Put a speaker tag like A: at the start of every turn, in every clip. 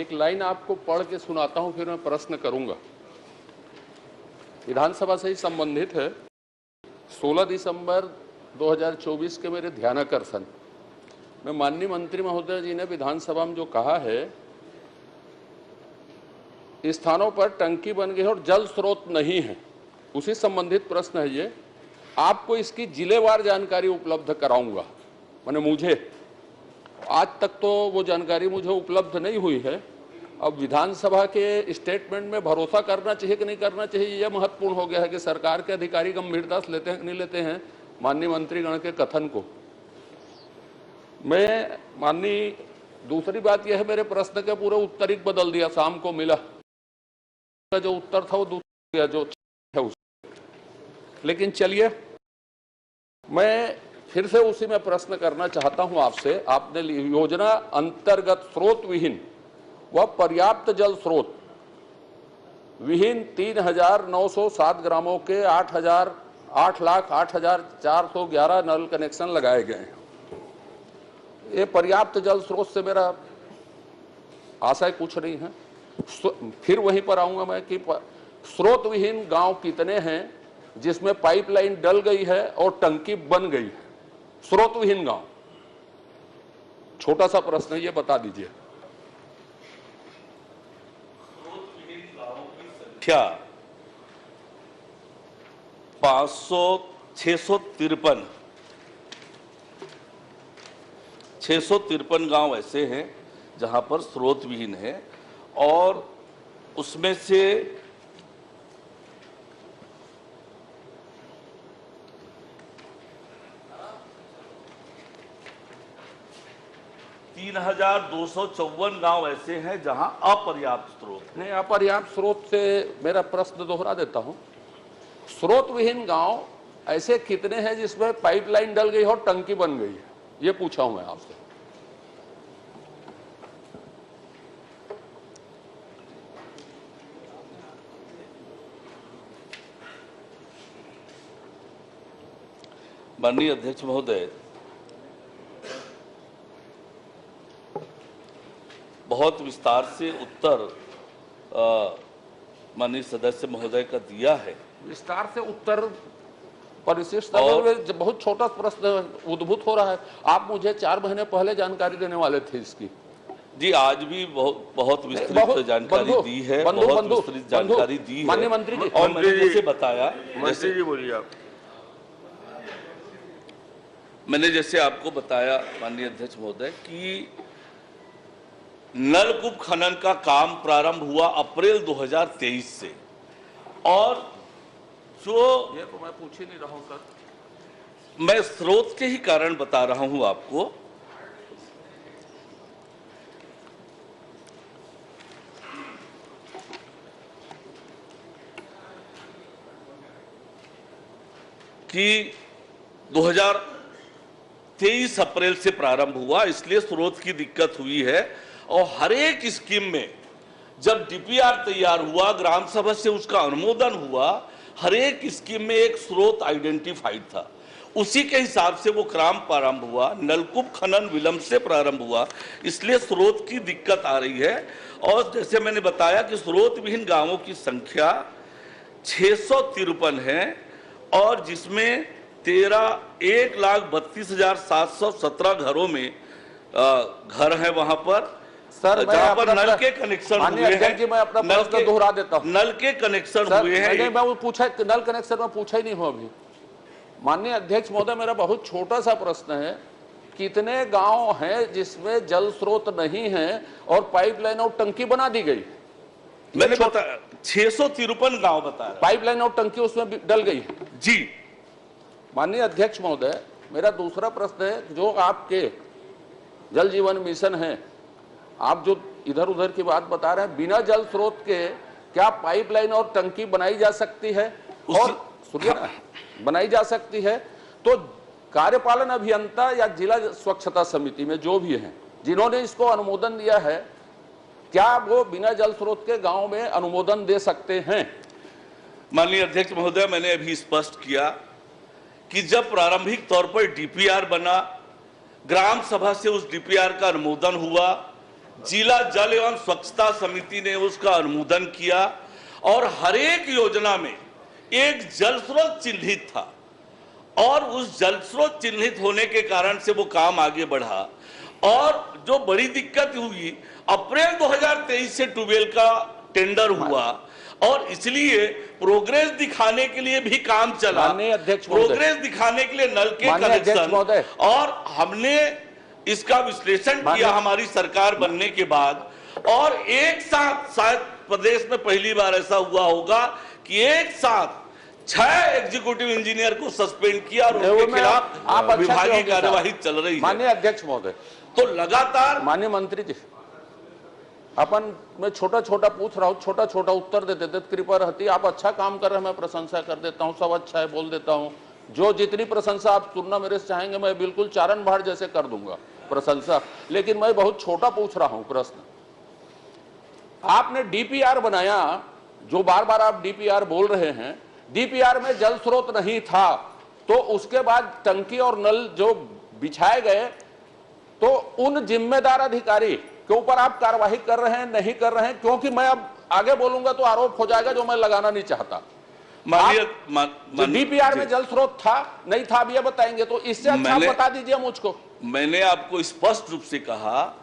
A: एक लाइन आपको पढ़ के सुनाता हूं, फिर मैं प्रश्न करूंगा। विधानसभा से ही संबंधित है। 16 दिसंबर 2024 के मेरे ध्यानाकर्षण में माननीय मंत्री महोदय जी ने विधानसभा में जो कहा है, स्थानों पर टंकी बन गई और जल स्रोत नहीं है, उसी संबंधित प्रश्न है ये। आपको इसकी जिलेवार जानकारी उपलब्ध कराऊंगा। माने मुझे आज तक तो वो जानकारी मुझे उपलब्ध नहीं हुई है। अब विधानसभा के स्टेटमेंट में भरोसा करना चाहिए कि नहीं करना चाहिए, यह महत्वपूर्ण हो गया है कि सरकार के अधिकारी गंभीरता से लेते हैं कि नहीं लेते हैं माननीय मंत्रीगण के कथन को। मैं माननीय दूसरी बात यह है, मेरे प्रश्न के पूरे उत्तर ही बदल दिया, शाम को मिला जो उत्तर था वो दूसरा जो है उस। लेकिन चलिए, मैं फिर से उसी में प्रश्न करना चाहता हूं आपसे। आपने योजना अंतर्गत स्रोत विहीन व पर्याप्त जल स्रोत विहीन 3,907 ग्रामों के 8,08,0411 नल कनेक्शन लगाए गए हैं। ये पर्याप्त जल स्रोत से मेरा आशय कुछ नहीं है। फिर वहीं पर आऊंगा मैं कि स्रोत विहीन गांव कितने हैं जिसमें पाइपलाइन डल गई है और टंकी बन गई है। स्रोत विहीन गांव, छोटा सा प्रश्न है, ये बता दीजिए।
B: स्रोत विहीन गांवों की संख्या 653 गांव ऐसे हैं जहां पर स्रोत विहीन है, और उसमें से 3,254 गांव ऐसे हैं जहां अपर्याप्त स्रोत।
A: नहीं, अपर्याप्त स्रोत से मेरा प्रश्न दोहरा देता हूं। स्रोत विहीन गांव ऐसे कितने हैं जिसमें पाइपलाइन डल गई और टंकी बन गई है, ये पूछा हूं मैं आपसे।
B: माननीय अध्यक्ष महोदय, बहुत विस्तार से उत्तर माननीय सदस्य महोदय का दिया है।
A: विस्तार से उत्तर परिशिष्ट में बहुत छोटा प्रश्न उद्भूत हो रहा है। आप मुझे 4 महीने पहले जानकारी देने वाले थे इसकी।
B: जी, आज भी बहुत विस्तृत जानकारी दी है, बहुत विस्तृत जानकारी दी है
A: माननीय मंत्री जी।
B: और मैंने जैसे बताया,
C: मंत्री जी बोलिए आप।
B: मैंने जैसे आपको बताया माननीय अध्यक्ष महोदय कि नलकूप खनन का काम प्रारंभ हुआ अप्रैल 2023 से, और जो
A: ये तो मैं पूछ ही नहीं रहा हूं सर,
B: मैं स्रोत के ही कारण बता रहा हूं आपको। कि 2023 अप्रैल से प्रारंभ हुआ, इसलिए स्रोत की दिक्कत हुई है। और हर एक स्कीम में जब डीपीआर तैयार हुआ, ग्राम सभा से उसका अनुमोदन हुआ, हर एक स्कीम में एक स्रोत आइडेंटिफाइड था, उसी के हिसाब से वो काम प्रारंभ हुआ। नलकूप खनन विलंब से प्रारंभ हुआ, इसलिए स्रोत की दिक्कत आ रही है। और जैसे मैंने बताया कि स्रोत विहीन गांवों की संख्या 653 है, और जिसमें 1,32,717 घरों में घर है वहां पर
A: सर,
B: जहां पर नल के कनेक्शन हुए हैं।
A: मैं अपना प्रश्न दोहरा देता हूं।
B: नल के कनेक्शन हुए हैं।
A: मैं वो पूछा, नल कनेक्शन में पूछा ही नहीं हूं अभी। माननीय अध्यक्ष महोदय, मेरा बहुत छोटा सा प्रश्न है, कितने गांव हैं जिसमें जल स्रोत नहीं है और पाइपलाइन और टंकी बना दी गई?
B: मैंने बताया 653 गांव बताया,
A: पाइपलाइन और टंकी उसमें डल गई है
B: जी।
A: माननीय अध्यक्ष महोदय, मेरा दूसरा प्रश्न है, जो आपके जल जीवन मिशन है, आप जो इधर उधर की बात बता रहे हैं, बिना जल स्रोत के क्या पाइपलाइन और टंकी बनाई जा सकती है? और सुनिए ना, बनाई जा सकती है तो कार्यपालन अभियंता या जिला स्वच्छता समिति में जो भी हैं जिन्होंने इसको अनुमोदन दिया है, क्या वो बिना जल स्रोत के गांव में अनुमोदन दे सकते हैं?
B: माननीय अध्यक्ष महोदय, मैंने अभी स्पष्ट किया कि जब प्रारंभिक तौर पर डीपीआर बना, ग्राम सभा से उस डीपीआर का अनुमोदन हुआ, जिला जल एवं स्वच्छता समिति ने उसका अनुमोदन किया और हर एक योजना में एक जल स्रोत चिन्हित था और उस जल स्रोत चिन्हित होने के कारण से वो काम आगे बढ़ा। और जो बड़ी दिक्कत हुई, अप्रैल 2023 से ट्यूबवेल का टेंडर हुआ और इसलिए प्रोग्रेस दिखाने के लिए भी काम चला।
A: अध्यक्ष
B: प्रोग्रेस दिखाने के लिए नल के कनेक्शन, और हमने इसका विश्लेषण किया हमारी सरकार बनने के बाद, और एक साथ शायद प्रदेश में पहली बार ऐसा हुआ होगा कि एक साथ 6 एग्जीक्यूटिव इंजीनियर को सस्पेंड किया और उनके खिलाफ विभागीय कार्यवाही चल रही है।
A: माननीय अध्यक्ष महोदय,
B: तो लगातार
A: माननीय मंत्री जी, अपन मैं छोटा छोटा पूछ रहा हूँ, छोटा छोटा उत्तर दे देते कृपया रहती। आप अच्छा काम कर रहे हैं, मैं प्रशंसा कर देता हूँ, सब अच्छा है बोल देता हूँ। जो जितनी प्रशंसा आप सुनना मेरे से चाहेंगे मैं बिल्कुल चारण भाड़ जैसे कर दूंगा प्रशंसा, लेकिन मैं बहुत छोटा पूछ रहा हूँ प्रश्न। आपने डीपीआर बनाया, जो बार बार आप डीपीआर बोल रहे हैं, डीपीआर में जल स्रोत नहीं था, तो उसके बाद टंकी और नल जो बिछाए गए, तो उन जिम्मेदार अधिकारी के ऊपर आप कार्रवाई कर रहे हैं नहीं कर रहे हैं? क्योंकि मैं अब आगे बोलूंगा तो आरोप हो जाएगा जो मैं लगाना नहीं चाहता। डीपीआर में जल स्रोत था नहीं था अब ये बताएंगे, तो इससे अच्छा बता दीजिए मुझको।
B: मैंने आपको स्पष्ट रूप से कहा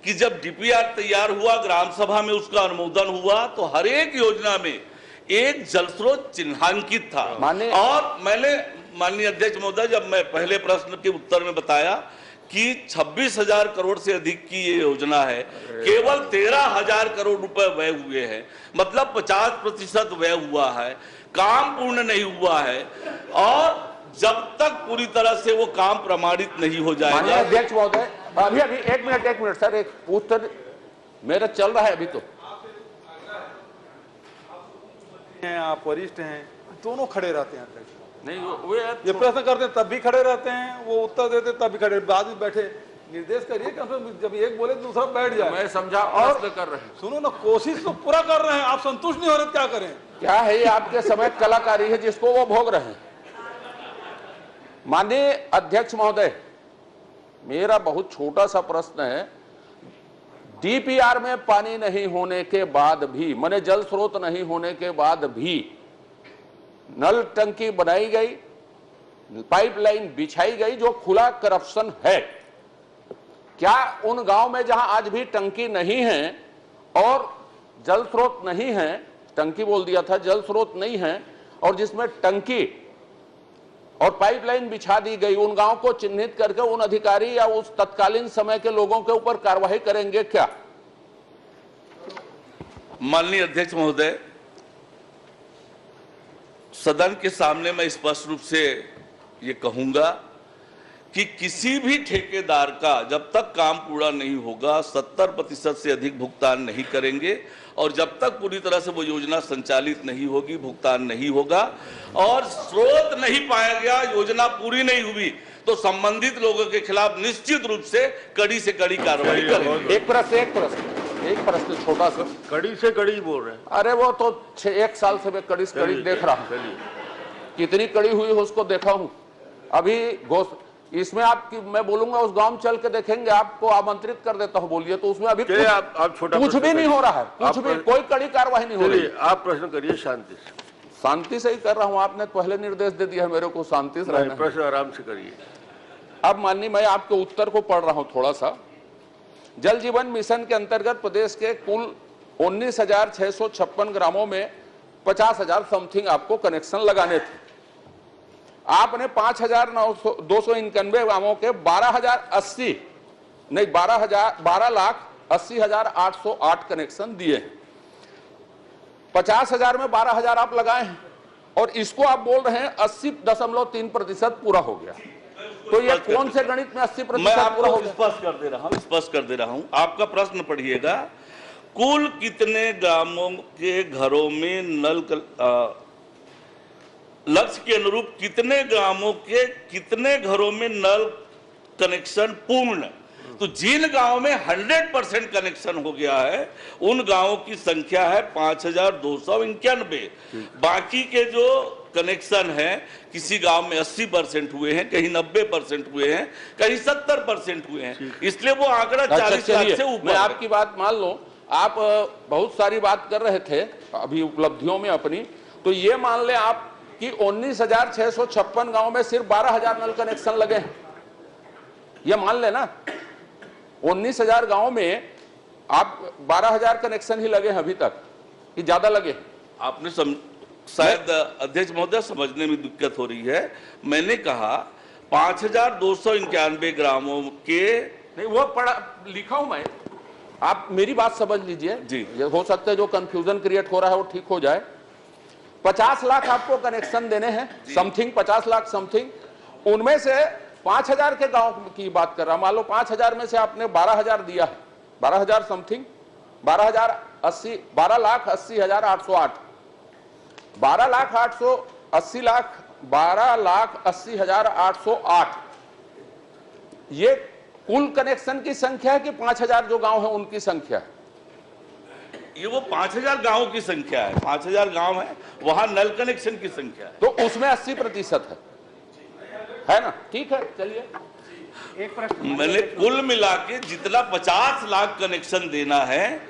B: कि जब डीपीआर तैयार हुआ, ग्राम सभा में उसका अनुमोदन हुआ, तो हर एक योजना में एक जल स्रोत चिन्हांकित था। और मैंने माननीय अध्यक्ष महोदय, जब मैं पहले प्रश्न के उत्तर में बताया कि 26,000 करोड़ से अधिक की ये योजना है, केवल 13,000 करोड़ रुपए व्यय हुए हैं, मतलब 50% व्यय हुआ है, काम पूर्ण नहीं हुआ है, और जब तक पूरी तरह से वो काम प्रमाणित नहीं हो जाएगा।
A: अध्यक्ष महोदय, अभी एक मिनट सर, एक उत्तर मेरा चल रहा है अभी। तो
C: आप वरिष्ठ हैं, दोनों खड़े रहते हैं अध्यक्ष,
A: नहीं वो
C: ये प्रश्न करते हैं तब भी खड़े रहते हैं, वो उत्तर देते तब भी खड़े, बाद में बैठे। निर्देश करिए कि जब एक बोले तो दूसरा बैठ जाए।
A: मैं समझा और कर रहे हैं,
C: सुनो ना, कोशिश तो पूरा कर रहे हैं, आप संतुष्ट नहीं हो रहे, क्या करें?
A: क्या है ये आपके समय कलाकारी है जिसको वो भोग रहे हैं। माननीय अध्यक्ष महोदय, मेरा बहुत छोटा सा प्रश्न है, डीपीआर में पानी नहीं होने के बाद भी, माने जल स्रोत नहीं होने के बाद भी नल टंकी बनाई गई, पाइपलाइन बिछाई गई, जो खुला करप्शन है। क्या उन गांव में जहां आज भी टंकी नहीं है और जल स्रोत नहीं है, टंकी बोल दिया था, जल स्रोत नहीं है, और जिसमें टंकी और पाइपलाइन बिछा दी गई, उन गांव को चिन्हित करके उन अधिकारी या उस तत्कालीन समय के लोगों के ऊपर कार्रवाई करेंगे क्या?
B: माननीय अध्यक्ष महोदय, सदन के सामने मैं स्पष्ट रूप से ये कहूंगा कि किसी भी ठेकेदार का जब तक काम पूरा नहीं होगा 70% से अधिक भुगतान नहीं करेंगे, और जब तक पूरी तरह से वो योजना संचालित नहीं होगी भुगतान नहीं होगा, और स्रोत नहीं पाया गया, योजना पूरी नहीं हुई, तो संबंधित लोगों के खिलाफ निश्चित रूप से कड़ी कार्रवाई करेंगे।
A: एक प्रश्न छोटा सा,
D: कड़ी से कड़ी बोल रहे हैं।
A: अरे वो तो 1 साल से मैं कड़ी देख रहा हूं, कितनी कड़ी हुई है उसको देखा हूं। अभी इसमें आपकी मैं बोलूंगा उस गांव में चल के देखेंगे, आपको आमंत्रित कर देता हूं, बोलिए। तो उसमें अभी
D: आप छोटा
A: कुछ भी नहीं हो रहा है, कुछ भी, कोई कड़ी कार्रवाई नहीं हो रही।
D: आप प्रश्न करिए शांति से।
A: शांति से ही कर रहा हूं, आपने पहले निर्देश दे दिया है मेरे को शांति से रहना।
D: प्रश्न आराम से करिए।
A: अब माननीय, मैं आपके उत्तर को पढ़ रहा हूं थोड़ा सा। जल जीवन मिशन के अंतर्गत प्रदेश के कुल 19,656 ग्रामों में 50,000 समथिंग आपको कनेक्शन लगाने थे। आपने 5,291 गांवों के 12,80,808 कनेक्शन दिए हैं। 50,000 में 12,000 आप लगाए हैं, और इसको आप बोल रहे हैं 80.3% पूरा हो गया। तो ये कौन से गणित में 80% पूरा हो गया?
B: स्पष्ट कर दे रहा हूं। आपका प्रश्न पढ़िएगा, कुल कितने ग्रामों के घरों में नल लक्ष्य के अनुरूप कितने ग्रामों के कितने घरों में नल कनेक्शन पूर्ण तो जिन गांव में 100% कनेक्शन हो गया है उन गांवों की संख्या है 5291। बाकी के जो कनेक्शन है किसी गांव में 80% हुए हैं, कहीं 90% हुए हैं, कहीं 70% हुए हैं, इसलिए वो आंकड़ा 40 लाख से ऊपर।
A: मैं आपकी बात मान लो, आप बहुत सारी बात कर रहे थे अभी उपलब्धियों में अपनी, तो ये मान ले आप कि 19,656 गांव में सिर्फ 12,000 नल कनेक्शन लगे हैं। ये मान लेना 19,000 गांव में आप 12,000 कनेक्शन ही लगे हैं अभी तक, कि ज्यादा लगे?
B: आपने शायद अध्यक्ष महोदय समझने में दिक्कत हो रही है। मैंने कहा 5,291 ग्रामों के,
A: नहीं वो पढ़ा लिखा हूं मैं, आप मेरी बात समझ लीजिए
B: जी।
A: ये हो सकता है जो कंफ्यूजन क्रिएट हो रहा है वो ठीक हो जाए। 50 लाख आपको कनेक्शन देने हैं, समथिंग 50 लाख समथिंग, उनमें से 5,000 के गांव की बात कर रहा हूं। मान लो 5,000 में से आपने 12,000 दिया है, 12,000 समथिंग, 12,080, 12,80,808, 12,80,808 ये कुल कनेक्शन की संख्या है कि 5,000 जो गांव है उनकी संख्या है?
B: ये वो 5,000 गांवों की संख्या है, 5,000 गांव है, वहां नल कनेक्शन की संख्या है,
A: तो उसमें 80% है ना? ठीक है, चलिए।
C: एक प्रश्न
B: मैंने कुल मिला के जितना 50 लाख कनेक्शन देना है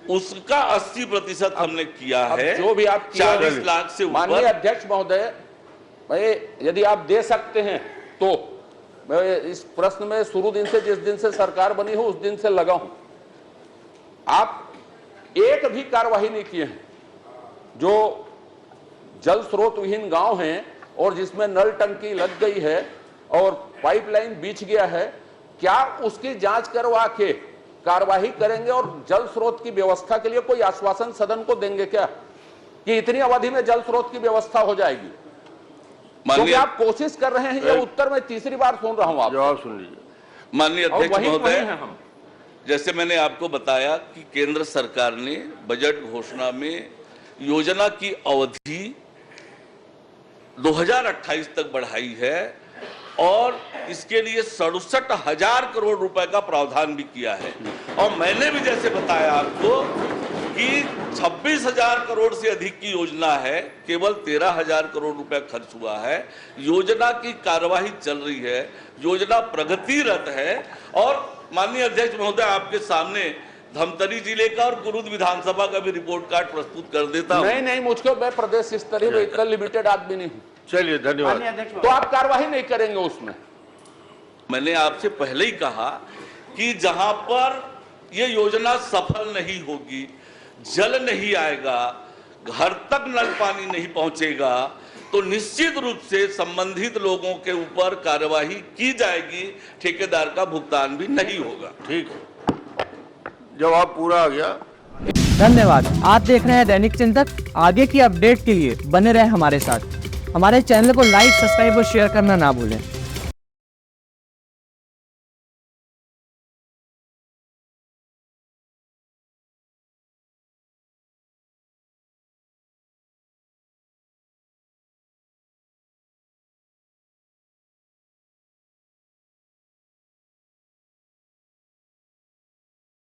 B: उसका 80% हमने किया
A: अब
B: है।
A: जो भी आप
B: 40 लाख से
A: माननीय
B: ऊपर।
A: अध्यक्ष महोदय, भाई यदि आप दे सकते हैं तो मैं इस प्रश्न में शुरू दिन से, जिस दिन से सरकार बनी हो उस दिन से लगा हूं, आप एक भी कार्यवाही नहीं किए हैं। जो जल स्रोत विहीन गांव हैं और जिसमें नल टंकी लग गई है और पाइपलाइन बीच गया है, क्या उसकी जांच करवा के कार्यवाही करेंगे और जल स्रोत की व्यवस्था के लिए कोई आश्वासन सदन को देंगे क्या कि इतनी अवधि में जल स्रोत की व्यवस्था हो जाएगी? क्योंकि आप कोशिश कर रहे हैं, ये उत्तर मैं तीसरी बार सुन रहा हूं आप।
D: जवाब सुन लीजिए।
B: माननीय अध्यक्ष
A: वहीं
B: महोदय,
A: हैं हम।
B: जैसे मैंने आपको बताया कि केंद्र सरकार ने बजट घोषणा में योजना की अवधि 2028 तक बढ़ाई है और इसके लिए 67,000 करोड़ रुपए का प्रावधान भी किया है। और मैंने भी जैसे बताया आपको कि 26,000 करोड़ से अधिक की योजना है, केवल 13,000 करोड़ रुपए खर्च हुआ है। योजना की कार्यवाही चल रही है, योजना प्रगतिरत है। और माननीय अध्यक्ष महोदय, आपके सामने धमतरी जिले का और कुरुद विधानसभा का भी रिपोर्ट कार्ड प्रस्तुत कर देता हूं।
A: नहीं, मुझको, मैं प्रदेश स्तरीय में इतना लिमिटेड आदमी नहीं हूं।
D: चलिए, धन्यवाद।
A: तो आप कार्यवाही नहीं करेंगे उसमें?
B: मैंने आपसे पहले ही कहा कि जहां पर यह योजना सफल नहीं होगी, जल नहीं आएगा, घर तक नल पानी नहीं पहुंचेगा, तो निश्चित रूप से संबंधित लोगों के ऊपर कार्यवाही की जाएगी, ठेकेदार का भुगतान भी नहीं होगा।
D: ठीक है, जवाब पूरा आ गया।
E: धन्यवाद। आप देख रहे हैं दैनिक चिंतक। आगे की अपडेट के लिए बने रहे हमारे साथ। हमारे चैनल को लाइक, सब्सक्राइब और शेयर करना ना भूलें।